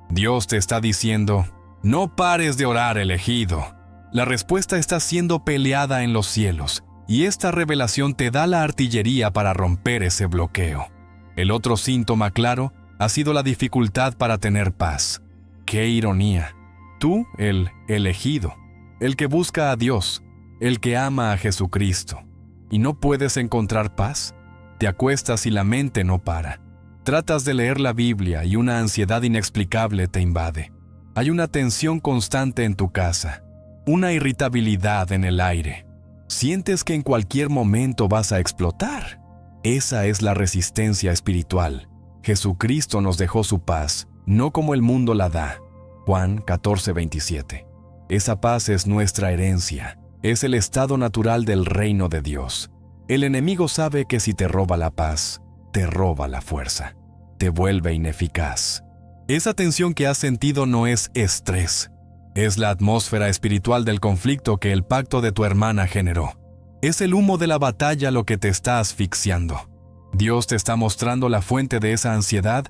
Dios te está diciendo, no pares de orar, elegido. La respuesta está siendo peleada en los cielos, y esta revelación te da la artillería para romper ese bloqueo. El otro síntoma claro ha sido la dificultad para tener paz. ¡Qué ironía! Tú, el elegido, el que busca a Dios, el que ama a Jesucristo, ¿y no puedes encontrar paz? Te acuestas y la mente no para. Tratas de leer la Biblia y una ansiedad inexplicable te invade. Hay una tensión constante en tu casa, una irritabilidad en el aire. Sientes que en cualquier momento vas a explotar. Esa es la resistencia espiritual. Jesucristo nos dejó su paz, no como el mundo la da. Juan 14:27. Esa paz es nuestra herencia, es el estado natural del reino de Dios. El enemigo sabe que si te roba la paz, te roba la fuerza, te vuelve ineficaz. Esa tensión que has sentido no es estrés, es la atmósfera espiritual del conflicto que el pacto de tu hermana generó. Es el humo de la batalla lo que te está asfixiando. Dios te está mostrando la fuente de esa ansiedad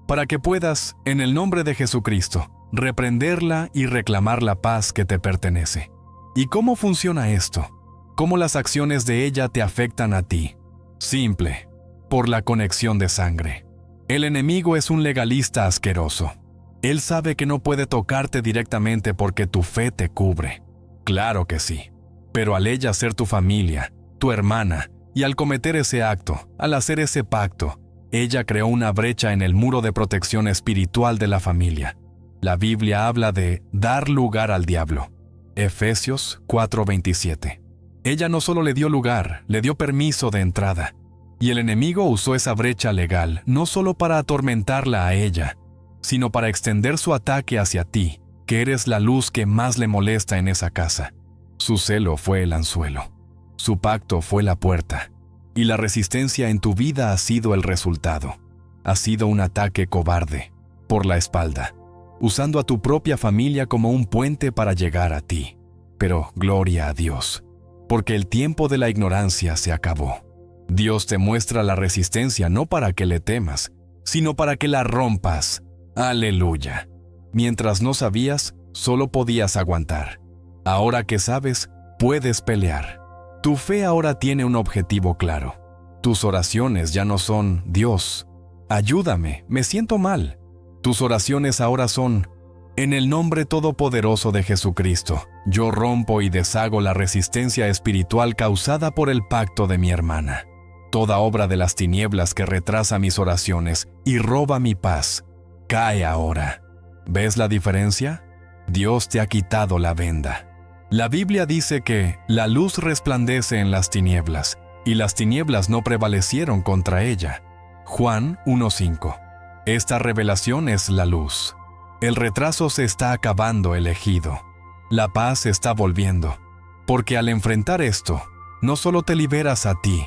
para que puedas, en el nombre de Jesucristo, reprenderla y reclamar la paz que te pertenece. ¿Y cómo funciona esto? ¿Cómo las acciones de ella te afectan a ti? Simple, por la conexión de sangre. El enemigo es un legalista asqueroso. Él sabe que no puede tocarte directamente porque tu fe te cubre. Claro que sí. Pero al ella ser tu familia, tu hermana, y al cometer ese acto, al hacer ese pacto, ella creó una brecha en el muro de protección espiritual de la familia. La Biblia habla de dar lugar al diablo. Efesios 4:27. Ella no solo le dio lugar, le dio permiso de entrada. Y el enemigo usó esa brecha legal no solo para atormentarla a ella, sino para extender su ataque hacia ti, que eres la luz que más le molesta en esa casa. Su celo fue el anzuelo. Su pacto fue la puerta. Y la resistencia en tu vida ha sido el resultado. Ha sido un ataque cobarde, por la espalda, usando a tu propia familia como un puente para llegar a ti. Pero gloria a Dios, porque el tiempo de la ignorancia se acabó. Dios te muestra la resistencia no para que le temas, sino para que la rompas. ¡Aleluya! Mientras no sabías, solo podías aguantar. Ahora que sabes, puedes pelear. Tu fe ahora tiene un objetivo claro. Tus oraciones ya no son, Dios, ayúdame, me siento mal. Tus oraciones ahora son, en el nombre todopoderoso de Jesucristo, yo rompo y deshago la resistencia espiritual causada por el pacto de mi hermana. Toda obra de las tinieblas que retrasa mis oraciones y roba mi paz, cae ahora. ¿Ves la diferencia? Dios te ha quitado la venda. La Biblia dice que la luz resplandece en las tinieblas, y las tinieblas no prevalecieron contra ella. Juan 1:5. Esta revelación es la luz. El retraso se está acabando, elegido. La paz está volviendo. Porque al enfrentar esto, no solo te liberas a ti,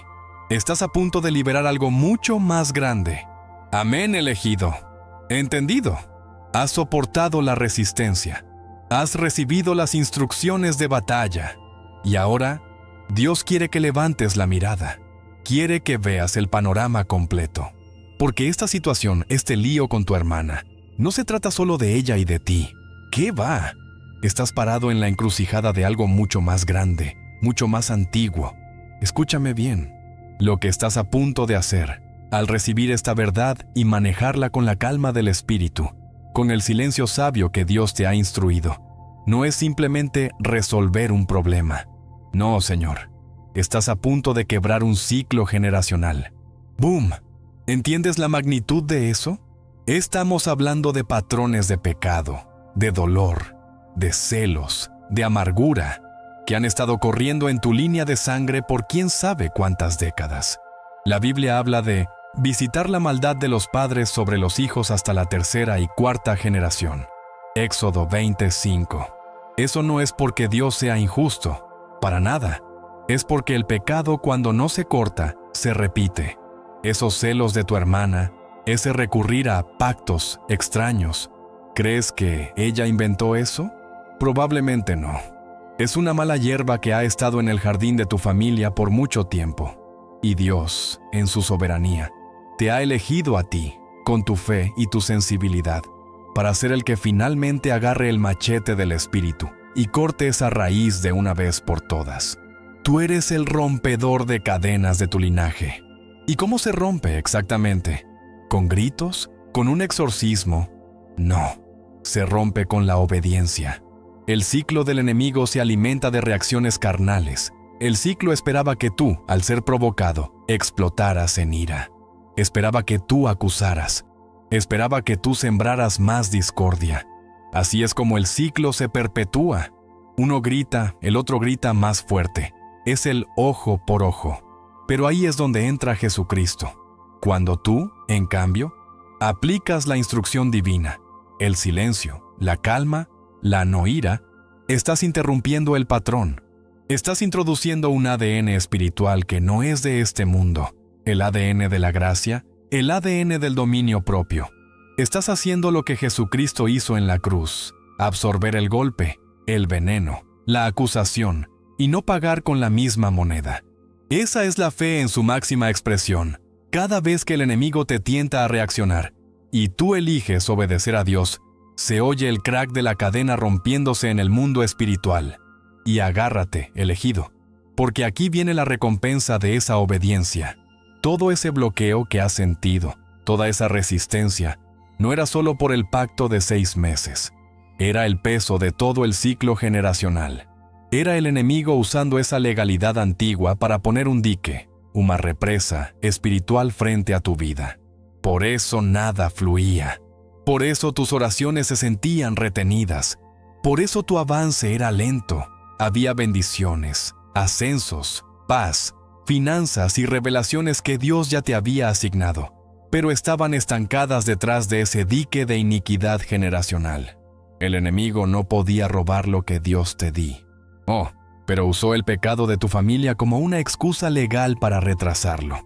estás a punto de liberar algo mucho más grande. Amén, elegido. ¿Entendido? Has soportado la resistencia. Has recibido las instrucciones de batalla. Y ahora, Dios quiere que levantes la mirada. Quiere que veas el panorama completo. Porque esta situación, este lío con tu hermana, no se trata solo de ella y de ti. ¿Qué va? Estás parado en la encrucijada de algo mucho más grande, mucho más antiguo. Escúchame bien. Lo que estás a punto de hacer, al recibir esta verdad y manejarla con la calma del espíritu, con el silencio sabio que Dios te ha instruido, no es simplemente resolver un problema. No, Señor. Estás a punto de quebrar un ciclo generacional. ¡Boom! ¿Entiendes la magnitud de eso? Estamos hablando de patrones de pecado, de dolor, de celos, de amargura, que han estado corriendo en tu línea de sangre por quién sabe cuántas décadas. La Biblia habla de visitar la maldad de los padres sobre los hijos hasta la tercera y cuarta generación. Éxodo 25. Eso no es porque Dios sea injusto, para nada. Es porque el pecado, cuando no se corta, se repite. Esos celos de tu hermana, ese recurrir a pactos extraños, ¿crees que ella inventó eso? Probablemente no. Es una mala hierba que ha estado en el jardín de tu familia por mucho tiempo. Y Dios, en su soberanía, te ha elegido a ti, con tu fe y tu sensibilidad, para ser el que finalmente agarre el machete del Espíritu y corte esa raíz de una vez por todas. Tú eres el rompedor de cadenas de tu linaje. ¿Y cómo se rompe exactamente? ¿Con gritos? ¿Con un exorcismo? No, se rompe con la obediencia. El ciclo del enemigo se alimenta de reacciones carnales. El ciclo esperaba que tú, al ser provocado, explotaras en ira. Esperaba que tú acusaras. Esperaba que tú sembraras más discordia. Así es como el ciclo se perpetúa. Uno grita, el otro grita más fuerte. Es el ojo por ojo. Pero ahí es donde entra Jesucristo. Cuando tú, en cambio, aplicas la instrucción divina, el silencio, la calma, la no ira, estás interrumpiendo el patrón. Estás introduciendo un ADN espiritual que no es de este mundo, el ADN de la gracia, el ADN del dominio propio. Estás haciendo lo que Jesucristo hizo en la cruz, absorber el golpe, el veneno, la acusación, y no pagar con la misma moneda. Esa es la fe en su máxima expresión. Cada vez que el enemigo te tienta a reaccionar, y tú eliges obedecer a Dios, se oye el crack de la cadena rompiéndose en el mundo espiritual. Y agárrate, elegido, porque aquí viene la recompensa de esa obediencia. Todo ese bloqueo que has sentido, toda esa resistencia, no era solo por el pacto de 6 meses. Era el peso de todo el ciclo generacional. Era el enemigo usando esa legalidad antigua para poner un dique, una represa espiritual frente a tu vida. Por eso nada fluía. Por eso tus oraciones se sentían retenidas. Por eso tu avance era lento. Había bendiciones, ascensos, paz, finanzas y revelaciones que Dios ya te había asignado, pero estaban estancadas detrás de ese dique de iniquidad generacional. El enemigo no podía robar lo que Dios te di. Pero usó el pecado de tu familia como una excusa legal para retrasarlo.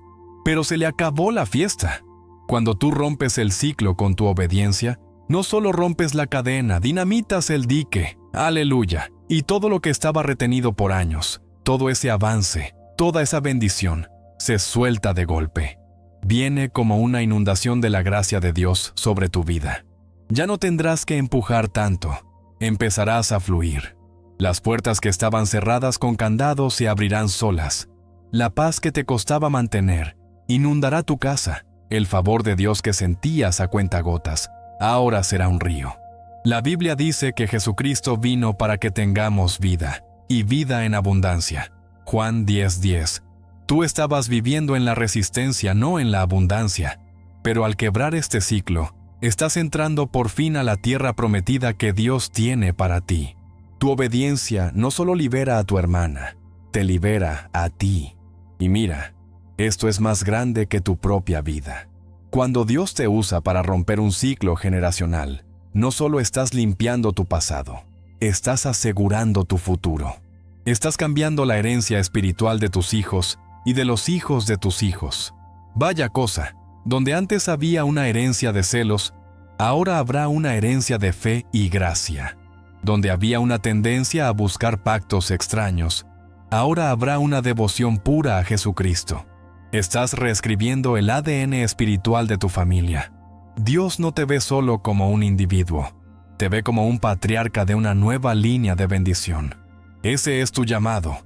Pero se le acabó la fiesta. Cuando tú rompes el ciclo con tu obediencia, no solo rompes la cadena, dinamitas el dique, aleluya, y todo lo que estaba retenido por años, todo ese avance, toda esa bendición, se suelta de golpe. Viene como una inundación de la gracia de Dios sobre tu vida. Ya no tendrás que empujar tanto, empezarás a fluir. Las puertas que estaban cerradas con candado se abrirán solas. La paz que te costaba mantener inundará tu casa. El favor de Dios que sentías a cuentagotas, ahora será un río. La Biblia dice que Jesucristo vino para que tengamos vida, y vida en abundancia. Juan 10:10. Tú estabas viviendo en la resistencia, no en la abundancia. Pero al quebrar este ciclo, estás entrando por fin a la tierra prometida que Dios tiene para ti. Tu obediencia no solo libera a tu hermana, te libera a ti. Y mira, esto es más grande que tu propia vida. Cuando Dios te usa para romper un ciclo generacional, no solo estás limpiando tu pasado, estás asegurando tu futuro. Estás cambiando la herencia espiritual de tus hijos y de los hijos de tus hijos. Vaya cosa, donde antes había una herencia de celos, ahora habrá una herencia de fe y gracia. Donde había una tendencia a buscar pactos extraños, ahora habrá una devoción pura a Jesucristo. Estás reescribiendo el ADN espiritual de tu familia. Dios no te ve solo como un individuo, te ve como un patriarca de una nueva línea de bendición. Ese es tu llamado.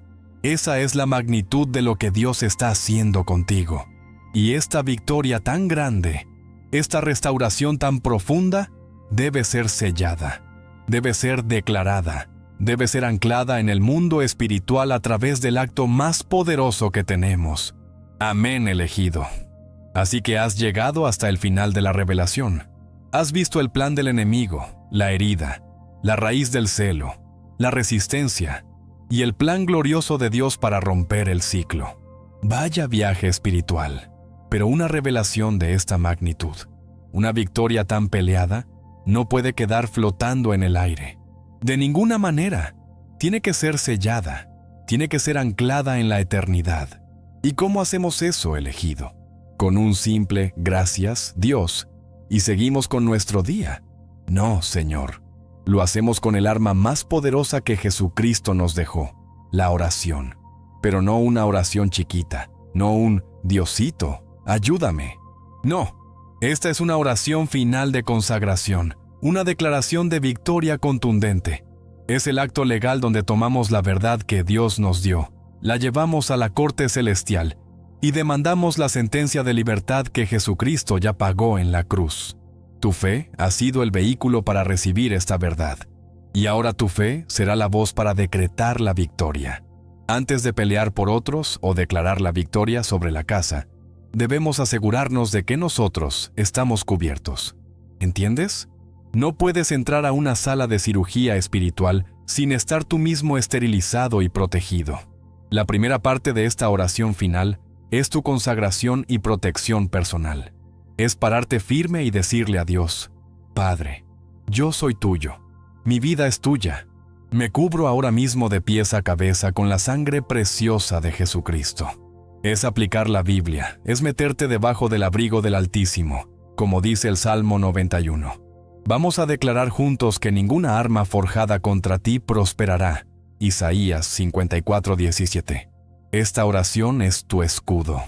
Esa es la magnitud de lo que Dios está haciendo contigo. Y esta victoria tan grande, esta restauración tan profunda, debe ser sellada, debe ser declarada, debe ser anclada en el mundo espiritual a través del acto más poderoso que tenemos. Amén, elegido. Así que has llegado hasta el final de la revelación. Has visto el plan del enemigo, la herida, la raíz del celo, la resistencia y el plan glorioso de Dios para romper el ciclo. Vaya viaje espiritual, pero una revelación de esta magnitud, una victoria tan peleada, no puede quedar flotando en el aire. De ninguna manera. Tiene que ser sellada, tiene que ser anclada en la eternidad. ¿Y cómo hacemos eso, elegido? Con un simple gracias, Dios, y seguimos con nuestro día. No, Señor. Lo hacemos con el arma más poderosa que Jesucristo nos dejó, la oración. Pero no una oración chiquita, no un Diosito, ayúdame. No, esta es una oración final de consagración, una declaración de victoria contundente. Es el acto legal donde tomamos la verdad que Dios nos dio, la llevamos a la corte celestial y demandamos la sentencia de libertad que Jesucristo ya pagó en la cruz. Tu fe ha sido el vehículo para recibir esta verdad, y ahora tu fe será la voz para decretar la victoria. Antes de pelear por otros o declarar la victoria sobre la casa, debemos asegurarnos de que nosotros estamos cubiertos. ¿Entiendes? No puedes entrar a una sala de cirugía espiritual sin estar tú mismo esterilizado y protegido. La primera parte de esta oración final es tu consagración y protección personal. Es pararte firme y decirle a Dios: Padre, yo soy tuyo, mi vida es tuya. Me cubro ahora mismo de pies a cabeza con la sangre preciosa de Jesucristo. Es aplicar la Biblia, es meterte debajo del abrigo del Altísimo, como dice el Salmo 91. Vamos a declarar juntos que ninguna arma forjada contra ti prosperará. Isaías 54:17. Esta oración es tu escudo.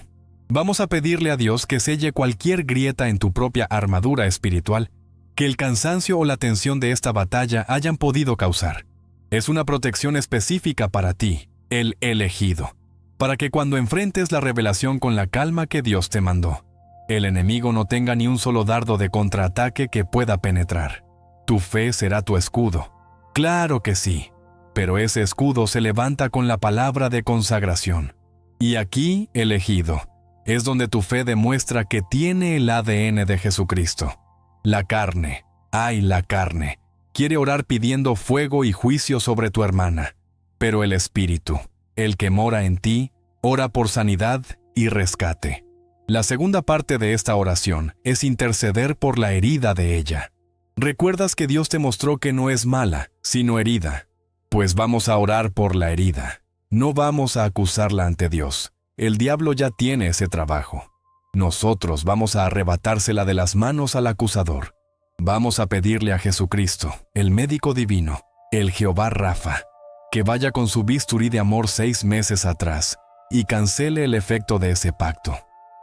Vamos a pedirle a Dios que selle cualquier grieta en tu propia armadura espiritual que el cansancio o la tensión de esta batalla hayan podido causar. Es una protección específica para ti, el elegido, para que cuando enfrentes la revelación con la calma que Dios te mandó, el enemigo no tenga ni un solo dardo de contraataque que pueda penetrar. Tu fe será tu escudo. Claro que sí, pero ese escudo se levanta con la palabra de consagración. Y aquí, elegido, es donde tu fe demuestra que tiene el ADN de Jesucristo. La carne, la carne, quiere orar pidiendo fuego y juicio sobre tu hermana, pero el Espíritu, el que mora en ti, ora por sanidad y rescate. La segunda parte de esta oración es interceder por la herida de ella. ¿Recuerdas que Dios te mostró que no es mala, sino herida? Pues vamos a orar por la herida. No vamos a acusarla ante Dios. El diablo ya tiene ese trabajo. Nosotros vamos a arrebatársela de las manos al acusador. Vamos a pedirle a Jesucristo, el médico divino, el Jehová Rafa, que vaya con su bisturí de amor 6 meses atrás y cancele el efecto de ese pacto.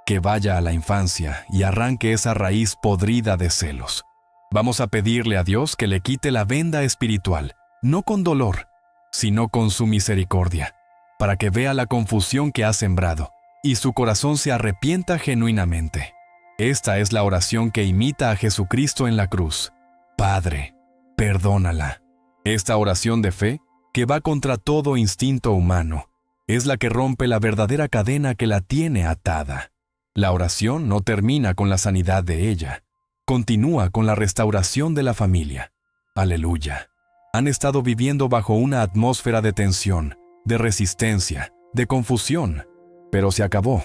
Que vaya a la infancia y arranque esa raíz podrida de celos. Vamos a pedirle a Dios que le quite la venda espiritual, no con dolor, sino con su misericordia, para que vea la confusión que ha sembrado y su corazón se arrepienta genuinamente. Esta es la oración que imita a Jesucristo en la cruz. Padre, perdónala. Esta oración de fe, que va contra todo instinto humano, es la que rompe la verdadera cadena que la tiene atada. La oración no termina con la sanidad de ella, continúa con la restauración de la familia. Aleluya. Han estado viviendo bajo una atmósfera de tensión, de resistencia, de confusión, pero se acabó.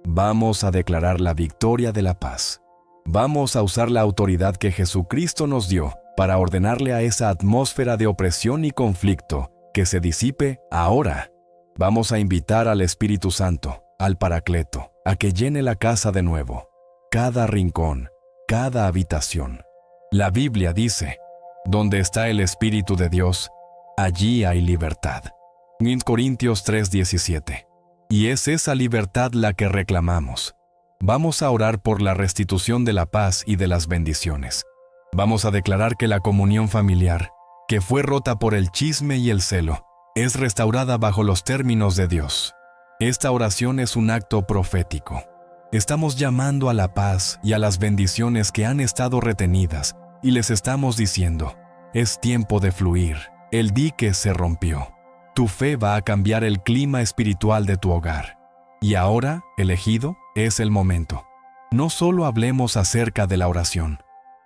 Vamos a declarar la victoria de la paz. Vamos a usar la autoridad que Jesucristo nos dio para ordenarle a esa atmósfera de opresión y conflicto que se disipe ahora. Vamos a invitar al Espíritu Santo, al Paracleto, a que llene la casa de nuevo, cada rincón, cada habitación. La Biblia dice: donde está el Espíritu de Dios, allí hay libertad. 1 Corintios 3:17. Y es esa libertad la que reclamamos. Vamos a orar por la restitución de la paz y de las bendiciones. Vamos a declarar que la comunión familiar, que fue rota por el chisme y el celo, es restaurada bajo los términos de Dios. Esta oración es un acto profético. Estamos llamando a la paz y a las bendiciones que han estado retenidas y les estamos diciendo: es tiempo de fluir, el dique se rompió. Tu fe va a cambiar el clima espiritual de tu hogar. Y ahora, elegido, es el momento. No solo hablemos acerca de la oración,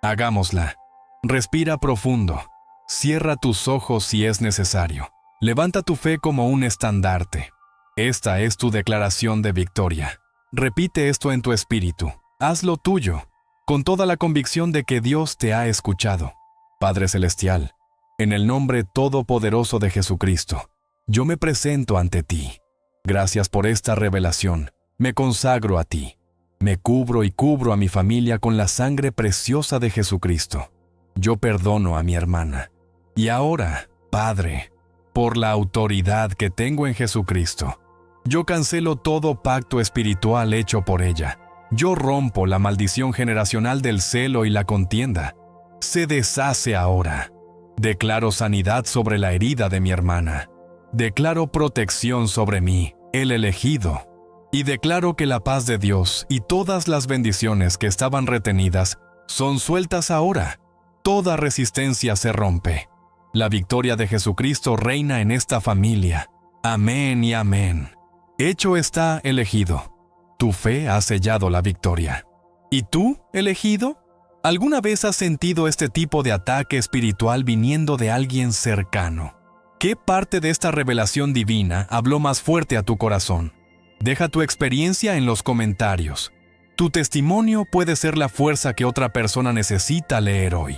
Hagámosla. Respira profundo. Cierra tus ojos si es necesario. Levanta tu fe como un estandarte. Esta es tu declaración de victoria. Repite esto en tu espíritu. Hazlo tuyo, con toda la convicción de que Dios te ha escuchado. Padre Celestial, en el nombre todopoderoso de Jesucristo, yo me presento ante ti. Gracias por esta revelación. Me consagro a ti. Me cubro y cubro a mi familia con la sangre preciosa de Jesucristo. Yo perdono a mi hermana. Y ahora, Padre, por la autoridad que tengo en Jesucristo, yo cancelo todo pacto espiritual hecho por ella. Yo rompo la maldición generacional del celo y la contienda. Se deshace ahora. Declaro sanidad sobre la herida de mi hermana. Declaro protección sobre mí, el elegido. Y declaro que la paz de Dios y todas las bendiciones que estaban retenidas son sueltas ahora. Toda resistencia se rompe. La victoria de Jesucristo reina en esta familia. Amén y amén. Hecho está, elegido. Tu fe ha sellado la victoria. ¿Y tú, elegido? ¿Alguna vez has sentido este tipo de ataque espiritual viniendo de alguien cercano? ¿Qué parte de esta revelación divina habló más fuerte a tu corazón? Deja tu experiencia en los comentarios. Tu testimonio puede ser la fuerza que otra persona necesita leer hoy.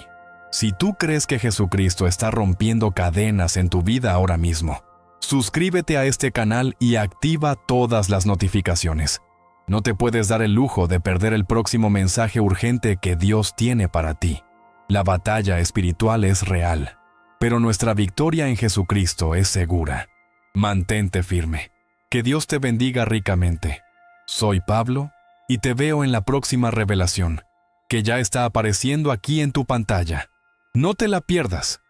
Si tú crees que Jesucristo está rompiendo cadenas en tu vida ahora mismo, suscríbete a este canal y activa todas las notificaciones. No te puedes dar el lujo de perder el próximo mensaje urgente que Dios tiene para ti. La batalla espiritual es real, pero nuestra victoria en Jesucristo es segura. Mantente firme. Que Dios te bendiga ricamente. Soy Pablo y te veo en la próxima revelación, que ya está apareciendo aquí en tu pantalla. No te la pierdas.